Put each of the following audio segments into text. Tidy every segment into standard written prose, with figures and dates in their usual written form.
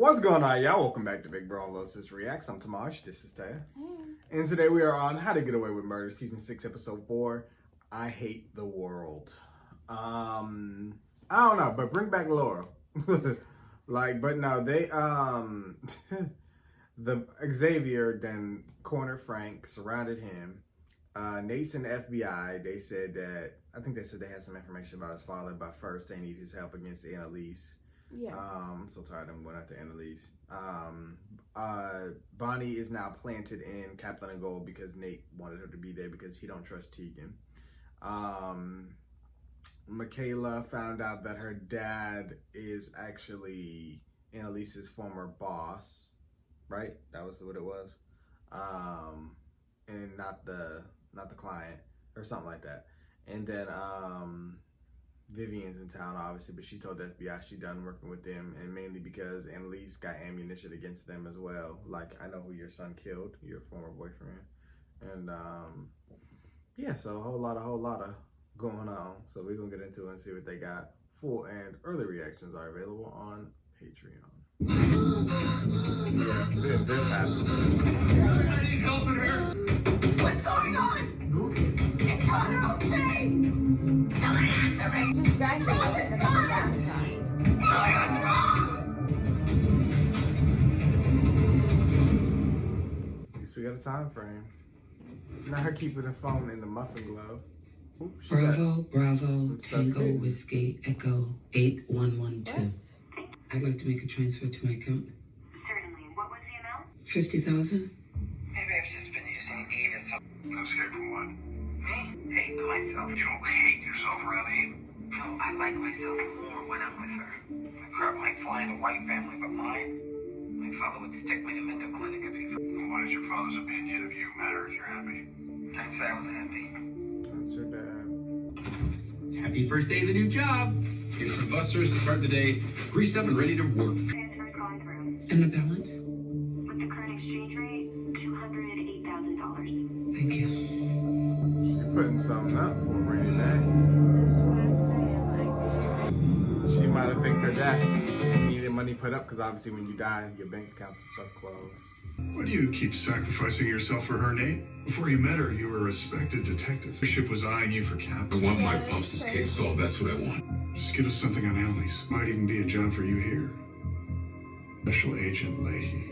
What's going on, y'all? Welcome back to Big Bro and Little Sis Reacts. I'm Tamaj. This is Taya. And today we are on How to Get Away with Murder, Season 6, Episode 4, I Hate the World. I don't know, but bring back Laurel. But no, they, the Xavier then cornered Frank, surrounded him. Nate's in the FBI. They said that, I think they said they had some information about his father, but first they need his help against Annalise. Yeah. I'm so tired of him going after Annalise. Bonnie is now planted in Kaplan and Gold because Nate wanted her to be there because he don't trust Tegan. Michaela found out that her dad is actually Annalise's former boss, right? That was what it was. And not the client or something like that. And then Vivian's in town, obviously, but she told the FBI she done working with them, and mainly because Annalise got ammunition against them as well. Like, I know who your son killed, your former boyfriend. And, yeah, so a whole lot of going on. So we're going to get into it and see what they got. Full and early reactions are available on Patreon. Yeah, this happened. I need help in here. What's going on? Is Connor okay? Someone answer me. Just scratching it the downside. Tell me what's wrong. At least we got a time frame. Not her keeping the phone in the muffin glove. Oops, Bravo, Tango, Whiskey, Echo, 8112. I'd like to make a transfer to my account. Certainly. What was the amount? 50,000. Maybe I've just been using Eve as some... Escape from what? Me? Hate myself. You don't hate yourself around Eve? No, I like myself more when I'm with her. My crap might fly in a white family, but mine... My father would stick me in a mental clinic if he... Why does your father's opinion of you matter if you're happy? I'd say I was happy. That's her dad. Happy first day of the new job. Here's some busters to start the day, greased up and ready to work. Transfer going through. And the balance? With the current exchange rate, $208,000. Thank you. She's putting something up for a rainy day. That's what I'm saying. She might have think her dad needed money put up because obviously when you die, your bank accounts and stuff close. Why do you keep sacrificing yourself for her, Nate? Before you met her, you were a respected detective. The ship was eyeing you for cap. I want my Bumps' case solved. That's what I want. Just give us something on Annalise. Might even be a job for you here. Special Agent Leahy.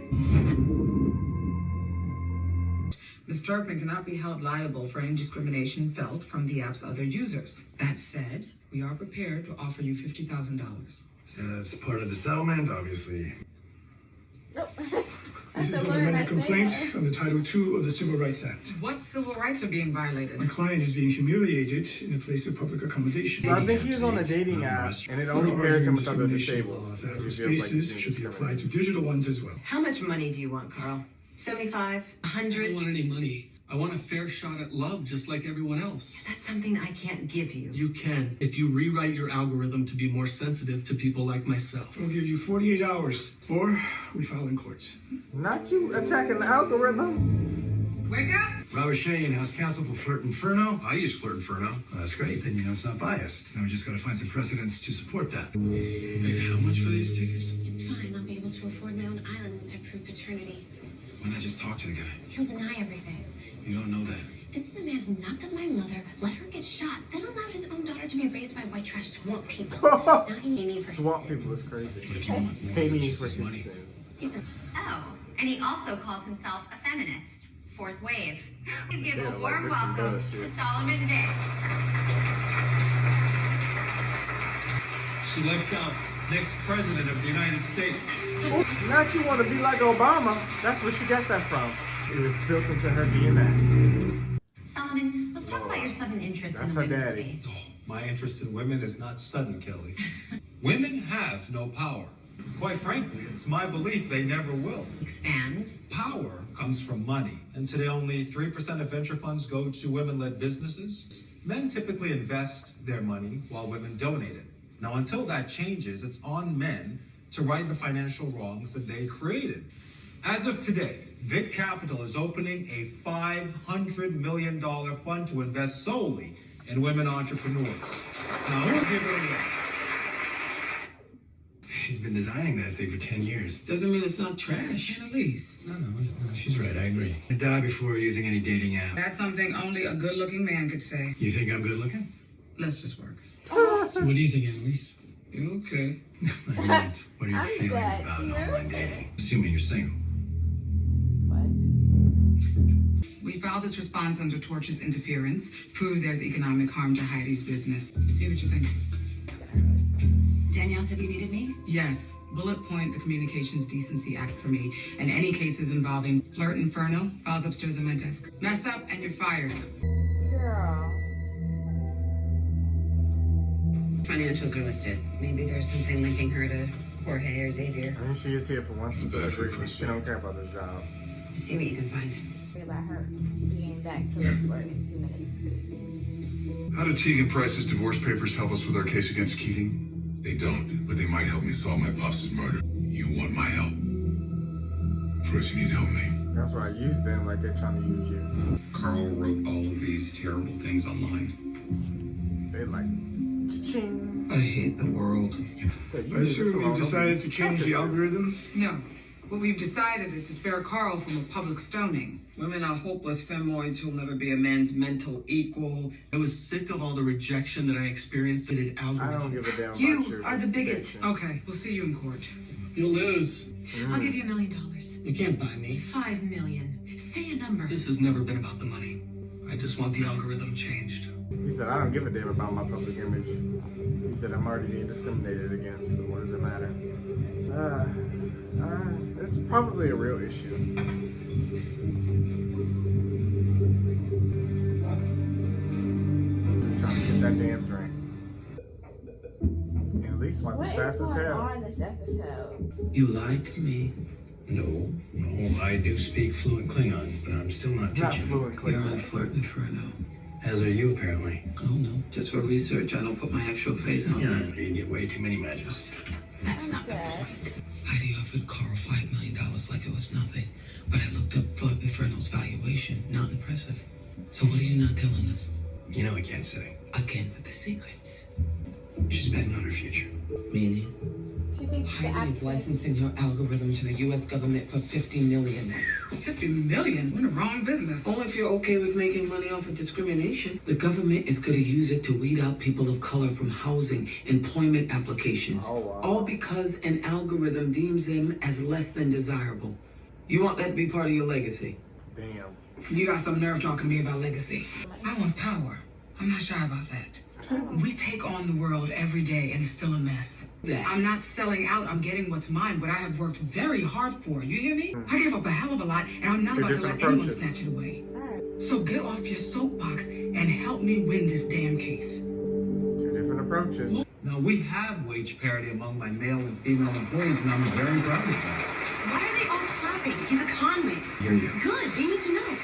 Ms. Starkman cannot be held liable for any discrimination felt from the app's other users. That said, we are prepared to offer you $50,000. That's part of the settlement, obviously. Nope. This is an amended complaint under Title II of the Civil Rights Act. What civil rights are being violated? My client is being humiliated in a place of public accommodation. So I think he's on a dating app, and it only pairs him with other disabled. Laws. He Those feels like spaces he's should be discriminated. applied to digital ones as well. How much money do you want, Carl? 75? 100? I don't want any money. I want a fair shot at love just like everyone else. That's something I can't give you. You can if you rewrite your algorithm to be more sensitive to people like myself. We'll give you 48 hours, or we file in court. Not you attacking the algorithm. Wake up! Robert Shane, House Counsel for Flirt Inferno. I use Flirt Inferno. That's great, then you know it's not biased. Now we just gotta find some precedents to support that. Wait, how much for these tickets? It's fine. I'll be able to afford my own island once I prove paternity. Why not just talk to the guy? He'll deny everything. You don't know that. This is a man who knocked up my mother, let her get shot, then allowed his own daughter to be raised by white trash swamp people. Now he made me for his Swamp sins. people is crazy. But if you want more Pay than me just for his his money. sins. He's a Oh, and he also calls himself a feminist. Fourth wave. We give Yeah, a like warm this and welcome bullshit. to Solomon Vick. She left out next president of the United States. Not you want to be like Obama. That's where she got that from. It was built into her DNA. Solomon, let's talk about your sudden interest That's in her women's daddy. space. My interest in women is not sudden, Kelly. Women have no power. Quite frankly, it's my belief they never will. Expand. Power comes from money, and today only 3% of venture funds go to women-led businesses. Men typically invest their money while women donate it. Now, until that changes, it's on men to right the financial wrongs that they created. As of today, Vic Capital is opening a $500 million fund to invest solely in women entrepreneurs. Now, who's giving it away? She's been designing that thing for 10 years. Doesn't mean it's not trash. Annalise. No, she's right. I agree. I die before using any dating app. That's something only a good-looking man could say. You think I'm good looking? Let's just work. So what do you think, Annalise? You okay? I mean, what are your I'm feelings dead. about You're online okay. dating? Assuming you're single. What? We filed this response under tortious interference. Prove there's economic harm to Heidi's business. See what you think. Danielle said you needed me? Yes. Bullet point the Communications Decency Act for me. And any cases involving Flirt Inferno, files upstairs on my desk. Mess up and you're fired. Girl. Financials are listed. Maybe there's something linking her to Jorge or Xavier. I mean, she is here for one specific reason. She don't care about this job. See what you can find. About her being back to work for in 2 minutes is good. How do Teague and Price's divorce papers help us with our case against Keating? They don't, but they might help me solve my boss's murder. You want my help? First, you need to help me. That's why I use them like they're trying to use you. Carl wrote all of these terrible things online. They like, cha-ching. I hate the world. So you I leave this assume alone. you decided to change the algorithm? No. What we've decided is to spare Carl from a public stoning. Women are hopeless femoids who'll never be a man's mental equal. I was sick of all the rejection that I experienced in an I don't algorithm. give a damn about You your are the bigot. conviction. Okay, we'll see you in court. You'll lose. I'll give you $1 million. You can't buy me. $5 million. Say a number. This has never been about the money. I just want the algorithm changed. He said, I don't give a damn about my public image. He said, I'm already being discriminated against, so what does it matter? It's probably a real issue. Just trying to get that damn drink. And at least like What is fast as going hell. on this episode? You lied to me. No, I do speak fluent Klingon, but I'm still not Not teaching. fluent Klingon. Flirt Inferno. As are you, apparently. Oh, no. Just for research, I don't put my actual face on this. You get way too many matches. That's I'm not the dead. point. Heidi offered Carl $5 million like it was nothing, but I looked up Flirt Inferno's valuation. Not impressive. So what are you not telling us? You know I can't say. Again with the secrets. She's betting on her future. Meaning? Do you think she Heidi is actually... licensing her algorithm to the U.S. government for $50 million. $50 million? We're in the wrong business. Only if you're okay with making money off of discrimination. The government is going to use it to weed out people of color from housing, employment applications. Oh, wow. All because an algorithm deems them as less than desirable. You want that to be part of your legacy? Damn. You got some nerve talking to me about legacy. I want power. I'm not shy about that. We take on the world every day and it's still a mess. I'm not selling out, I'm getting what's mine, what I have worked very hard for. You hear me? I gave up a hell of a lot and I'm not Two about to let different anyone approaches. snatch it away. Alright. So get off your soapbox and help me win this damn case. Two different approaches. Now, we have wage parity among my male and female employees, and I'm very proud of that. Why are they all clapping? He's a convict. Hear you. Good. They need to know.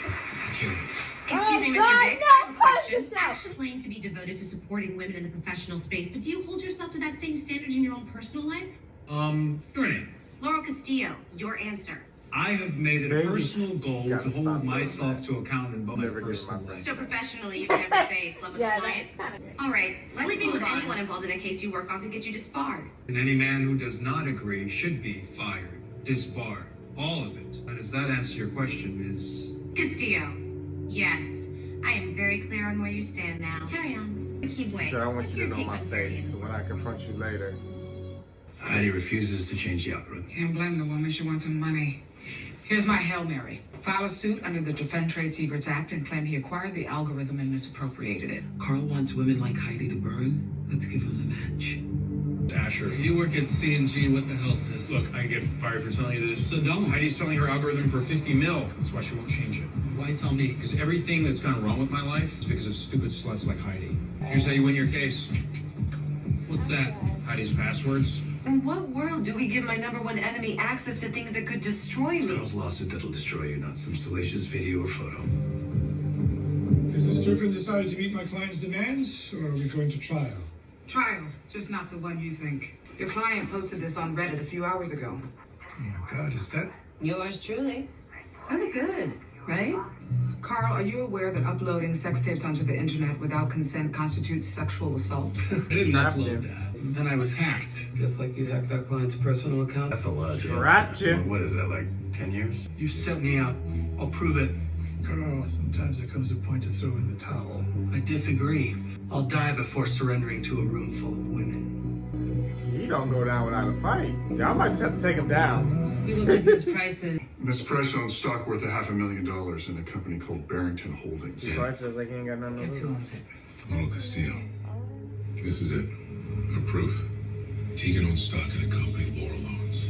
Excuse me, Mr. God, Vick. no, I have a close question. the shop. Actually claim to be devoted to supporting women in the professional space, but do you hold yourself to that same standard in your own personal life? Your name. Laurel Castillo, your answer. I have made it a Baby, personal goal you to gotta stop hold doing myself that. to account in both my Never give personal my life. So professionally, you can never say slept with Yeah, a client. that's kind of... All right, sleeping move with on. anyone involved in a case you work on could get you disbarred. And any man who does not agree should be fired, disbarred, all of it. And does that answer your question, Ms. Castillo, yes. I am very clear on where you stand now. Carry on. Keep He wait. said, I want Let's you hear to know take my one face, first. so when I confront you later. Heidi refuses to change the algorithm. Can't blame the woman, she wants some money. Here's my Hail Mary. File a suit under the Defend Trade Secrets Act and claim he acquired the algorithm and misappropriated it. Carl wants women like Heidi to burn. Let's give him the match. Asher, you work at C&G. What the hell is this? Look, I get fired for telling you this. So don't. Heidi's selling her algorithm for $50 million. That's why she won't change it. Why tell me? Because everything that's gone wrong with my life is because of stupid sluts like Heidi. Here's how you win your case. What's that? Heidi's passwords. In what world do we give my #1 enemy access to things that could destroy It's me? Carl's lawsuit that'll destroy you, not some salacious video or photo. Has Mr. Strickland decided to meet my client's demands, or are we going to trial? Trial, just not the one you think. Your client posted this on Reddit a few hours ago. Oh my God, is that? Yours truly. Really good. right? Carl, are you aware that uploading sex tapes onto the internet without consent constitutes sexual assault? I didn't Trapped upload him. that. Then I was hacked. Just like you hacked that client's personal account. That's a lot of jail Trapped time. you. What is that, like 10 years? You set me up. I'll prove it. Carl, sometimes there comes a point to throw in the towel. I disagree. I'll die before surrendering to a room full of women. He don't go down without a fight. Y'all might just have to take him down. You look at these prices. Miss Price owns stock worth $500,000 in a company called Barrington Holdings. He probably feels like he ain't got nothing to Guess who lose. owns it? Lola Castillo. This is it. Her proof. Tegan owns stock in a company Laurel owns.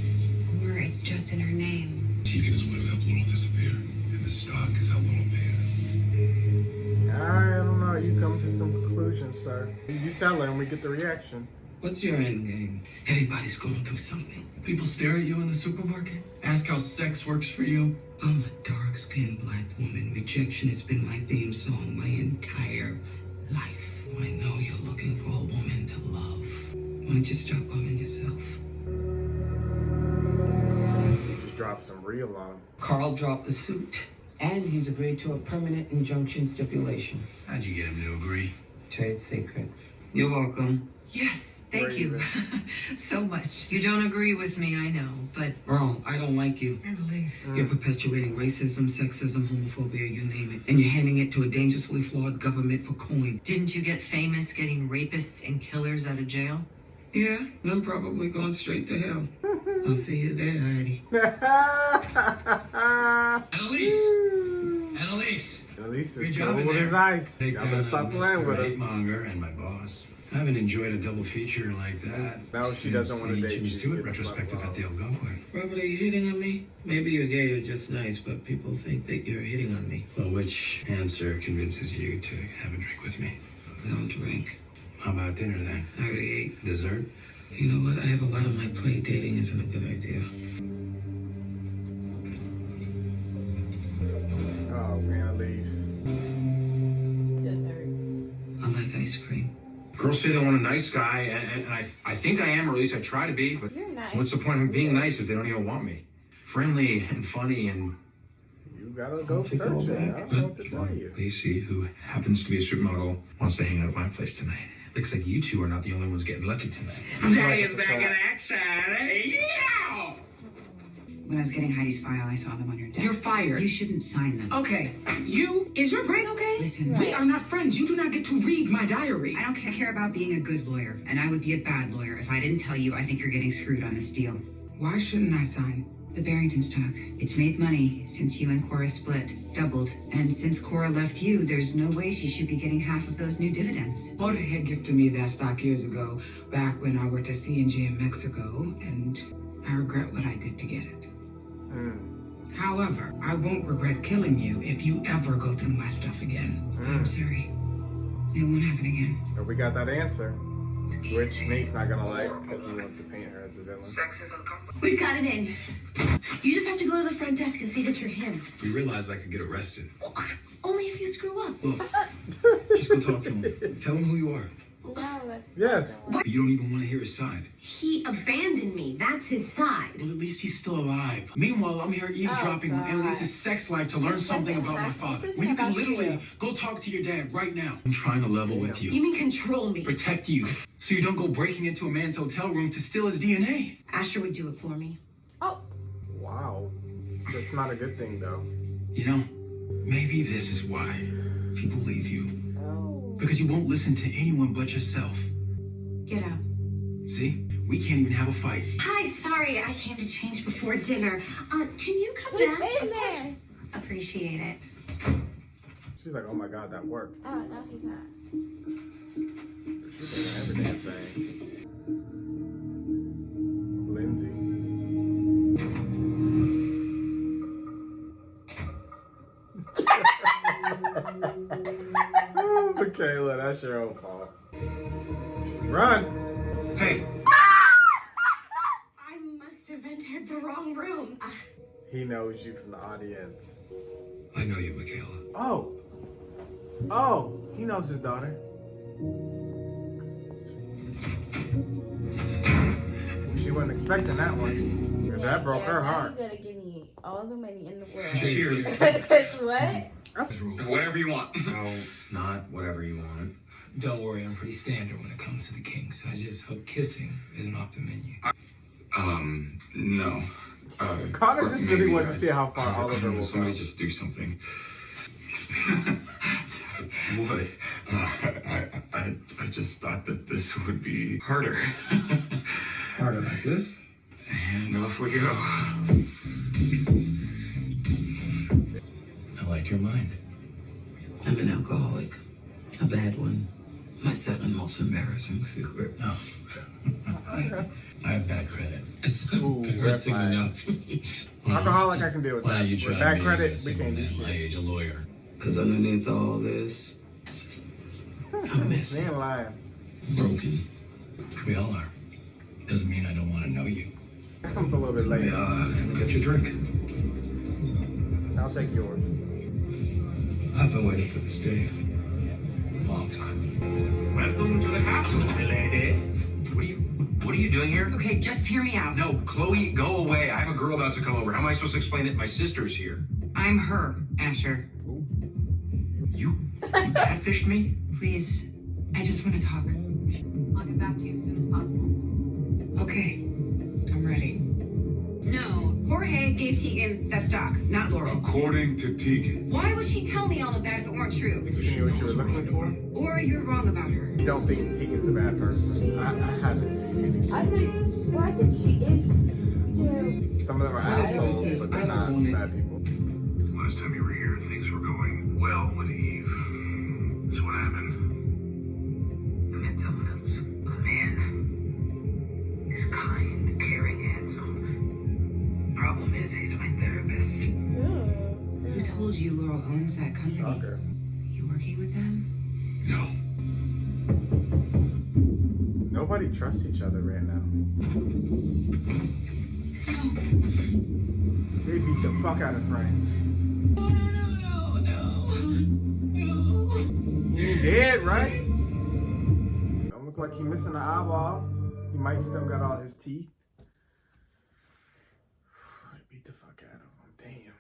Or it's just in her name. Tegan is what helped Laurel disappear. And the stock is how Laurel paid her. I don't know. You come to some conclusions, sir. You tell her and we get the reaction. What's your end game? Everybody's going through something. People stare at you in the supermarket, ask how sex works for you. I'm a dark-skinned black woman. Rejection has been my theme song my entire life. I know you're looking for a woman to love. Why don't you start loving yourself? You just drop some real on him. Carl dropped the suit. And he's agreed to a permanent injunction stipulation. How'd you get him to agree? Trade secret. You're welcome. Yes, thank you. so much. You don't agree with me, I know, but Bro, I don't like you. Annalise. You're perpetuating racism, sexism, homophobia, you name it. And you're handing it to a dangerously flawed government for coin. Didn't you get famous getting rapists and killers out of jail? Yeah, and I'm probably going straight to hell. I'll see you there, Heidi. Annalise! Annalise Good is job cool in with there. his eyes. Take Y'all down better stop playing with Mr. him. Monger and my boss. I haven't enjoyed a double feature like that. No, she doesn't want to date Jimmy you. Stewart Get the retrospective fuck at the Algonquin. Robert, are you hitting on me? Maybe you're gay or just nice, but people think that you're hitting on me. Well, which answer convinces you to have a drink with me? I don't drink. How about dinner then? I already ate. Dessert? You know what? I have a lot on my plate. Dating isn't a good idea. Oh, Annalise. Dessert. I like ice cream. Girls say they want a nice guy, and I think I am, or at least I try to be, but You're nice. what's the point of being nice if they don't even want me? Friendly and funny and... You gotta go searching. I don't know what to tell you. Lacey, who happens to be a supermodel, wants to hang out at my place tonight. Looks like you two are not the only ones getting lucky tonight. Hey, it's back in action. Yeah! When I was getting Heidi's file, I saw them on your desk. You're fired. You shouldn't sign them. Okay, is your brain okay? Listen, We are not friends. You do not get to read my diary. I don't care about being a good lawyer, and I would be a bad lawyer if I didn't tell you I think you're getting screwed on this deal. Why shouldn't I sign? The Barrington stock. It's made money since you and Cora split. Doubled. And since Cora left you, there's no way she should be getting half of those new dividends. Oda had gifted me that stock years ago, back when I worked at C&G in Mexico, and I regret what I did to get it. However, I won't regret killing you if you ever go through my stuff again. I'm sorry. It won't happen again. And we got that answer, which Nate's not gonna like because he wants to paint her as a villain. Sexism company. We've got it in. You just have to go to the front desk and say that you're him. We realized I could get arrested. Only if you screw up. Look, just go talk to him. Tell him who you are. No, that's Yes. But you don't even want to hear his side. He abandoned me. That's his side. Well, at least he's still alive. Meanwhile, I'm here eavesdropping on God. Annalise's sex life to learn This something doesn't about my have- father. this isn't When you can about literally you. go talk to your dad right now. I'm trying to level with you. You mean control me? Protect you. So you don't go breaking into a man's hotel room to steal his DNA. Asher would do it for me. Oh, Wow. That's not a good thing though. You know, maybe this is why people leave you. no. Because you won't listen to anyone but yourself. Get out. See? We can't even have a fight. Hi, sorry. I came to change before dinner. Can you come He's back? in there. Appreciate it. She's like, oh my god, that worked. Oh, no, he's not. She's doing every damn thing. Lindsay. Oh, Michaela, that's your own fault. Run! Hey, I must have entered the wrong room. He knows you from the audience. I know you, Michaela. Oh! Oh! He knows his daughter. She wasn't expecting that one. that broke her now heart. You gotta give me all the money in the world. Cheers. Because what? Whatever you want. No, not whatever you want. Don't worry, I'm pretty standard when it comes to the kinks. I just hope kissing isn't off the menu. No. Connor just really maybe wants to see how far Oliver will Somebody go. just do something. What? I just thought that this would be harder. Harder like this? And off we go. I like your mind. I'm an alcoholic. A bad one. My second most embarrassing secret. No. I have bad credit. It's Ooh, embarrassing red enough. Alcoholic, I can deal with Why that. don't you With try bad being credit, a we single can't do man my shit. age, a lawyer? Because underneath all this, I'm messy, They ain't lying. broken. We all are. Doesn't mean I don't want to know you. That comes a little bit late. Get your drink. I'll take yours. I've been waiting for this day a long time. Welcome to the castle, lady. What are you doing here? Okay, just hear me out. No, Chloe, go away. I have a girl about to come over. How am I supposed to explain that my sister's here? I'm her, Asher. You catfished me? Please, I just want to talk. I'll get back to you as soon as possible. Okay, I'm ready. No, Jorge gave Tegan that stock, not Laurel. According to Tegan. Why would she tell me all of that if it weren't true? She knew what you were looking for. Or you're wrong about her. I don't think Tegan's a bad person. I haven't seen anything. I think she is, you know. Some of them are assholes, but they're not bad people. Last time you were here, things were going well with Eve. So what happened? I met someone else. A man. He's kind, caring, handsome. Problem is, he's my therapist. Who told you Laurel owns that company? Shocker. You working with them? No. Nobody trusts each other right now. They beat the fuck out of Frank. He dead, right? Don't look like he missing an eyeball. He might still got all his teeth. They beat the fuck out of him. Damn.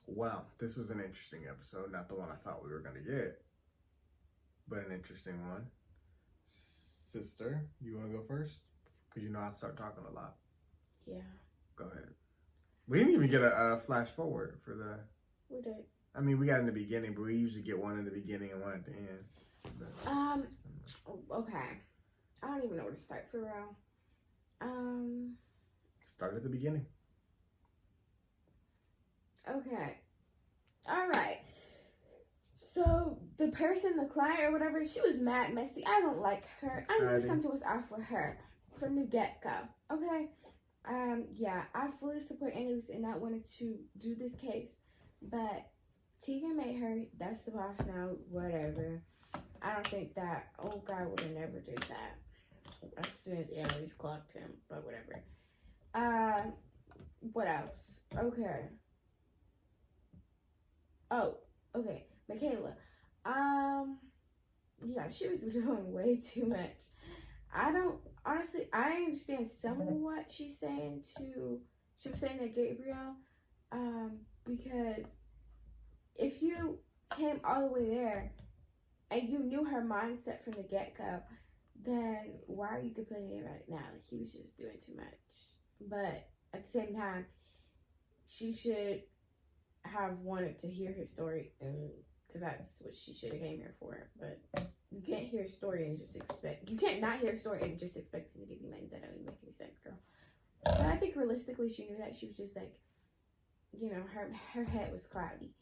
Wow, this was an interesting episode. Not the one I thought we were gonna get, but an interesting one. Sister, you want to go first? Because you know I start talking a lot. Yeah, Go ahead. We didn't even get a flash forward for the... we did. I mean, we got in the beginning, but we usually get one in the beginning and one at the end. But, Okay. I don't even know where to start for real. start at the beginning. Okay. All right. So the person, the client or whatever, she was mad messy. I don't like her. I knew Alrighty. something was off with her from the get-go. Okay. Yeah, I fully support Annalise and not wanted to do this case, but Tegan made her. That's the boss now. Whatever. I don't think that old guy would have never did that as soon as Annalise clocked him. But whatever. What else? Okay. Oh, okay. Michaela. Yeah, she was doing way too much. Honestly, I understand some of what she was saying to Gabriel, because if you came all the way there and you knew her mindset from the get-go, then why are you complaining about it now? Like, he was just doing too much. But at the same time, she should have wanted to hear his story, and because that's what she should have came here for. But you can't hear a story and just expect, you can't not hear a story and just expect him to give you money. That doesn't make any sense, girl. But I think realistically she knew that. She was just like, you know, her head was cloudy.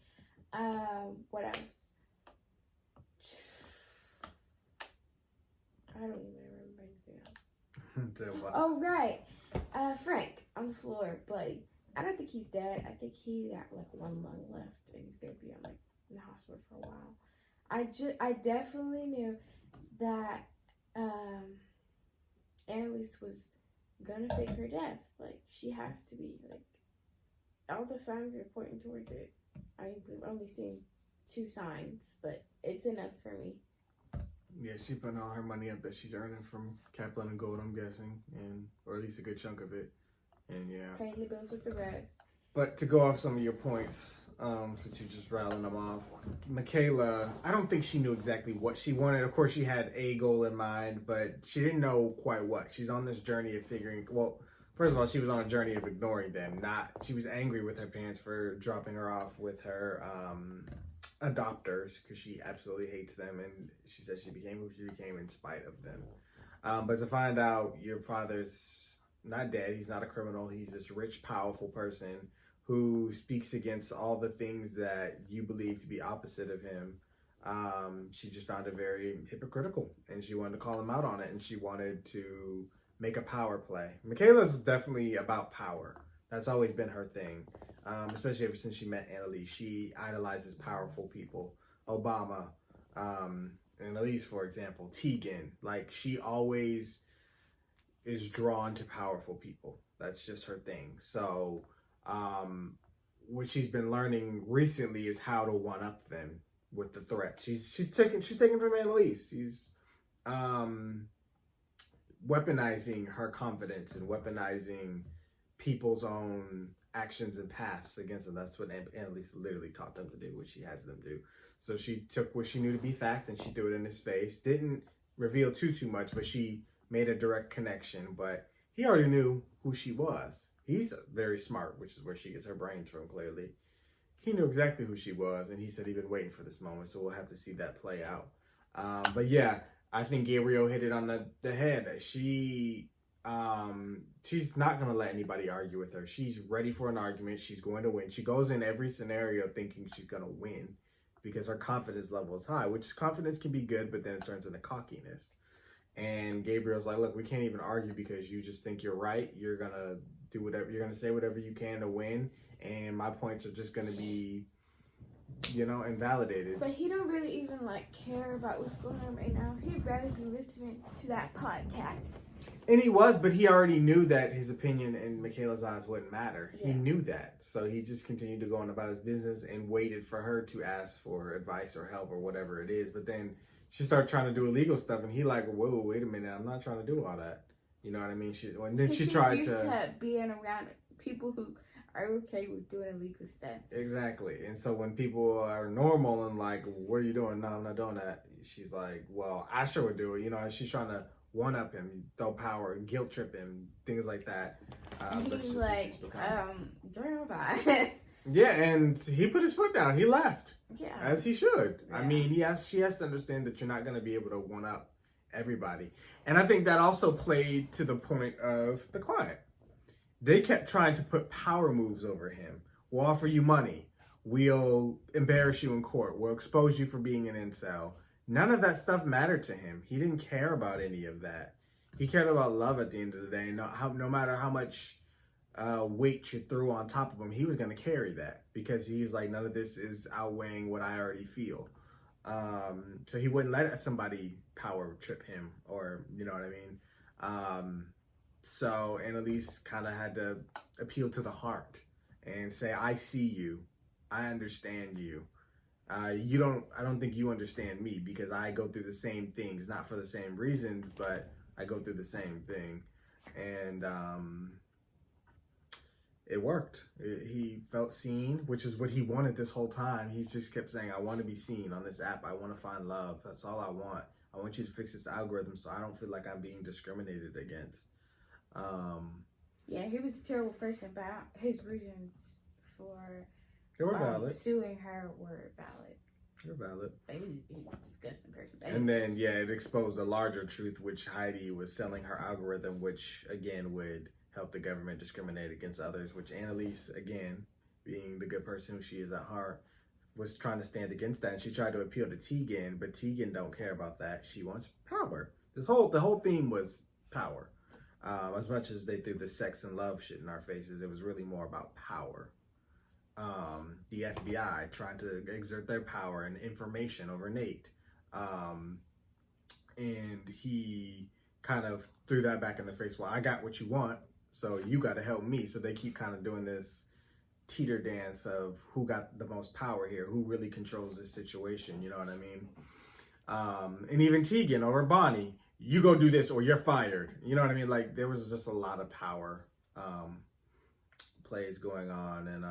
What else? I don't even remember anything else. Oh, right. Frank on the floor, bloody. I don't think he's dead. I think he got like one lung left and he's gonna be on like in the hospital for a while. I definitely knew that Annalise was gonna fake her death. Like, she has to be. Like, all the signs are pointing towards it. I mean, we've only seen 2 signs, but it's enough for me. Yeah, she's putting all her money up that she's earning from Kaplan and Gold, I'm guessing, or at least a good chunk of it. And yeah. Paying the bills with the rest. But to go off some of your points, since you're just rattling them off, Michaela, I don't think she knew exactly what she wanted. Of course, she had a goal in mind, but she didn't know quite what. She's on this journey of figuring, well, first of all, she was on a journey of ignoring them. She was angry with her parents for dropping her off with her adopters because she absolutely hates them. And she said she became who she became in spite of them. But to find out your father's not dead, he's not a criminal, he's this rich, powerful person who speaks against all the things that you believe to be opposite of him. She just found it very hypocritical, and she wanted to call him out on it, and she wanted to make a power play. Michaela's definitely about power. That's always been her thing, especially ever since she met Annalise. She idolizes powerful people. Obama, and Annalise, for example, Tegan. Like, she always is drawn to powerful people. That's just her thing. So what she's been learning recently is how to one up them with the threats. She's taking from Annalise. She's weaponizing her confidence and weaponizing people's own actions and pasts against them. That's what Annalise literally taught them to do, what she has them do. So she took what she knew to be fact and she threw it in his face. Didn't reveal too much, but she made a direct connection. But he already knew who she was. He's very smart, which is where she gets her brains from, clearly. He knew exactly who she was, and he said he'd been waiting for this moment, so we'll have to see that play out. But yeah, I think Gabriel hit it on the head. She's not going to let anybody argue with her. She's ready for an argument. She's going to win. She goes in every scenario thinking she's going to win because her confidence level is high, which confidence can be good, but then it turns into cockiness. And Gabriel's like, look, we can't even argue because you just think you're right. You're going to do whatever, you're going to say whatever you can to win. And my points are just going to be, invalidated. But he don't really even, care about what's going on right now. He'd rather be listening to that podcast. And he was, but he already knew that his opinion in Michaela's eyes wouldn't matter. Yeah. He knew that. So he just continued to go on about his business and waited for her to ask for advice or help or whatever it is. But then she started trying to do illegal stuff, and he whoa, wait a minute, I'm not trying to do all that. You know what I mean? She tried used to being around people who are okay with doing illegal stuff. Exactly. And so when people are normal and what are you doing? No, I'm not doing that. She's like, well, I sure would do it. She's trying to one up him, throw power, guilt trip him, things like that. He's like, girl, bye. Yeah, and he put his foot down. He left. Yeah. As he should. Yeah. I mean, she has to understand that you're not going to be able to one up everybody. And I think that also played to the point of the client. They kept trying to put power moves over him. We'll offer you money. We'll embarrass you in court. We'll expose you for being an incel. None of that stuff mattered to him. He didn't care about any of that. He cared about love at the end of the day. No matter how much weight you threw on top of him, he was going to carry that because he's like, none of this is outweighing what I already feel. So he wouldn't let somebody power trip him, or you know what I mean? So Annalise kind of had to appeal to the heart and say, I see you. I understand you. I don't think you understand me because I go through the same things, not for the same reasons, but I go through the same thing. And it worked. He felt seen, which is what he wanted this whole time. He just kept saying, I want to be seen on this app. I want to find love. That's all I want. I want you to fix this algorithm so I don't feel like I'm being discriminated against. Yeah, he was a terrible person, but his reasons for they were valid. Suing her were valid. They're valid. But he was a disgusting person. And then, it exposed a larger truth, which Heidi was selling her algorithm, which, again, would help the government discriminate against others, which Annalise, again, being the good person who she is at heart, was trying to stand against that. And she tried to appeal to Tegan, but Tegan don't care about that. She wants power. The whole theme was power. As much as they threw the sex and love shit in our faces, it was really more about power. The FBI trying to exert their power and information over Nate. And he kind of threw that back in the face. Well, I got what you want, so you got to help me. So they keep kind of doing this teeter dance of who got the most power here, who really controls this situation, you know what I mean? And even Tegan over Bonnie, you go do this or you're fired. You know what I mean? Like, there was just a lot of power plays going on. And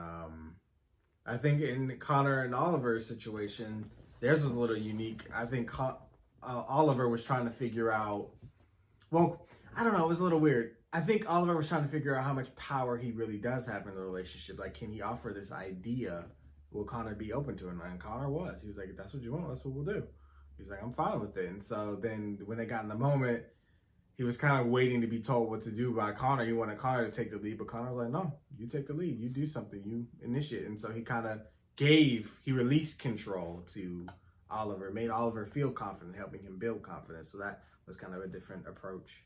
I think in Connor and Oliver's situation, theirs was a little unique. I think Oliver was trying to figure out, well, I don't know, it was a little weird. I think Oliver was trying to figure out how much power he really does have in the relationship. Like, can he offer this idea? Will Connor be open to it? And Connor was. He was like, if that's what you want, that's what we'll do. He's like, I'm fine with it. And so then when they got in the moment, he was kind of waiting to be told what to do by Connor. He wanted Connor to take the lead, but Connor was like, no, you take the lead. You do something. You initiate. And so he kind of he released control to Oliver, made Oliver feel confident, helping him build confidence. So that was kind of a different approach.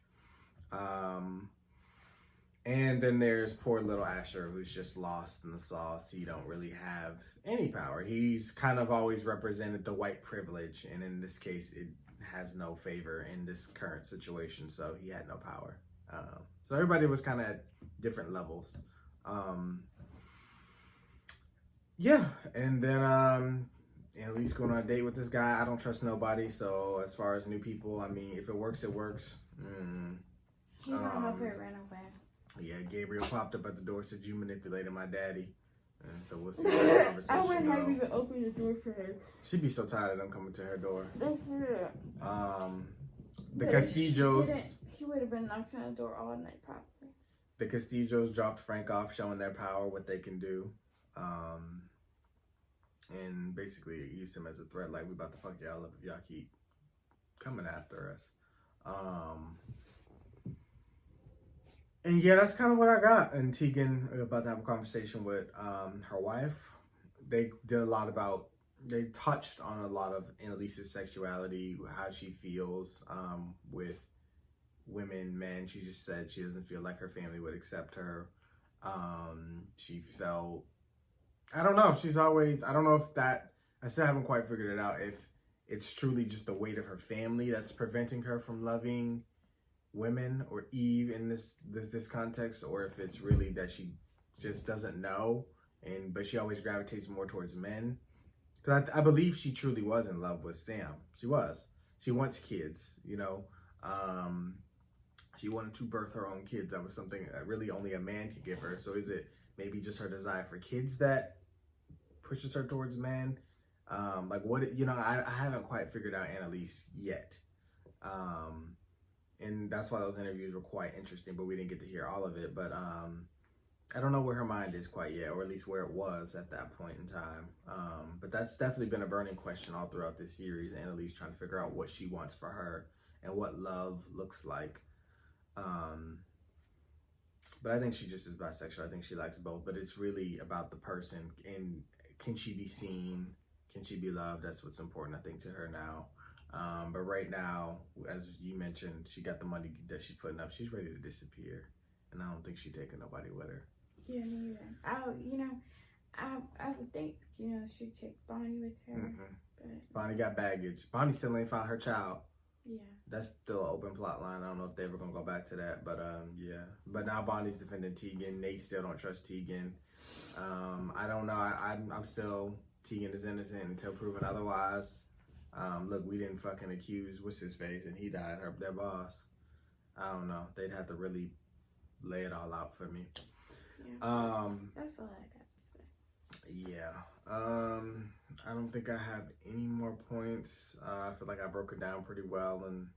And then there's poor little Asher, who's just lost in the sauce. He don't really have any power. He's kind of always represented the white privilege, and in this case, it has no favor in this current situation, so he had no power. So everybody was kind of at different levels. Yeah, and then at least going on a date with this guy. I don't trust nobody, so as far as new people, I mean, if it works, it works. He ran up and ran away. Yeah, Gabriel popped up at the door, said, you manipulated my daddy. And so we'll see how the conversation I wouldn't have go. even opened the door for her. She'd be so tired of them coming to her door. The But Castillos. He would have been knocking on the door all night, probably. The Castillos dropped Frank off, showing their power, what they can do. And basically used him as a threat, like, we about to fuck y'all up if y'all keep coming after us. And yeah, that's kind of what I got. And Tegan about to have a conversation with her wife. They did a lot about, they touched on a lot of Annalise's sexuality, how she feels with women, men. She just said she doesn't feel like her family would accept her. She felt, I don't know, she's always, I don't know if that, I still haven't quite figured it out, if it's truly just the weight of her family that's preventing her from loving women or Eve in this context, or if it's really that she just doesn't know, but she always gravitates more towards men. Because I believe she truly was in love with Sam. She was. She wants kids, you know. She wanted to birth her own kids. That was something that really only a man could give her. So is it maybe just her desire for kids that pushes her towards men? Like what, you know, I haven't quite figured out Annalise yet. And that's why those interviews were quite interesting, but we didn't get to hear all of it. But I don't know where her mind is quite yet, or at least where it was at that point in time. But that's definitely been a burning question all throughout this series. Annalise trying to figure out what she wants for her and what love looks like. But I think she just is bisexual. I think she likes both, but it's really about the person, and can she be seen? Can she be loved? That's what's important, I think, to her now. But right now, as you mentioned, she got the money that she's putting up. She's ready to disappear, and I don't think she's taking nobody with her. Yeah, me either. I would think, she'd take Bonnie with her. Mm-hmm. But Bonnie got baggage. Bonnie still ain't found her child. yeah. That's still an open plot line. I don't know if they're ever gonna go back to that, but yeah. But now Bonnie's defending Tegan. Nate still don't trust Tegan. I don't know. I'm still, Tegan is innocent until proven otherwise. Look, we didn't fucking accuse what's his face, and he died. Their boss. I don't know. They'd have to really lay it all out for me. Yeah. That's all I got to say. Yeah. I don't think I have any more points. I feel like I broke it down pretty well, and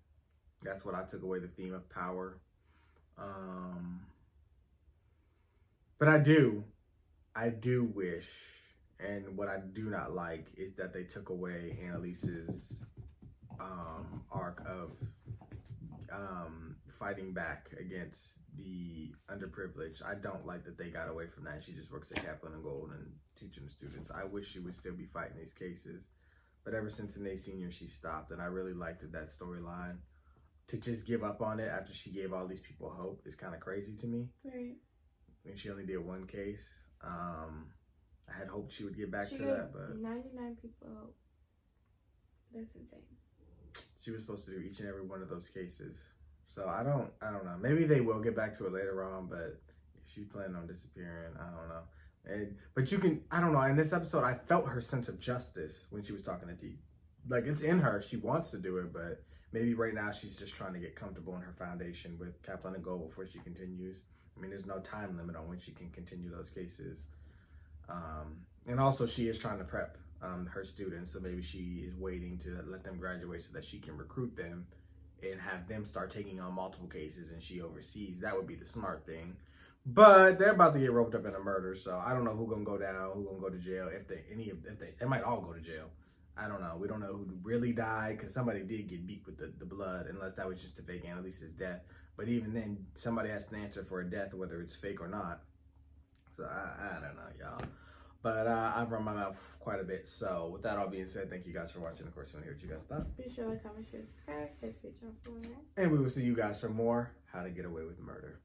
that's what I took away, the theme of power. But I do wish, and what I do not like is that they took away Annalise's arc of fighting back against the underprivileged. I don't like that they got away from that. She just works at Kaplan and Gold and teaching the students. I wish she would still be fighting these cases. But ever since Nate Sr., she stopped, and I really liked that storyline. To just give up on it after she gave all these people hope is kind of crazy to me. Right. When she only did one case. I had hoped she would get back She to gave that, but 99 people hope. That's insane. she was supposed to do each and every one of those cases. So I don't know. Maybe they will get back to it later on, but if she's planning on disappearing, I don't know. But you can, I don't know. In this episode, I felt her sense of justice when she was talking to like it's in her. She wants to do it, but maybe right now she's just trying to get comfortable in her foundation with Kaplan and Gold before she continues. I mean, there's no time limit on when she can continue those cases. And also she is trying to prep her students, so maybe she is waiting to let them graduate so that she can recruit them and have them start taking on multiple cases and she oversees. That would be the smart thing. But they're about to get roped up in a murder, so I don't know who's gonna go down, who's gonna go to jail. If they might all go to jail. I don't know. We don't know who really died because somebody did get beat with the blood, unless that was just a fake Annalise's death. But even then, somebody has to answer for a death, whether it's fake or not. So I don't know, y'all. But I've run my mouth quite a bit. So with that all being said, thank you guys for watching. Of course, we want to hear what you guys thought. Be sure to comment, share, subscribe, stay tuned for more. And we will see you guys for more How to Get Away with Murder.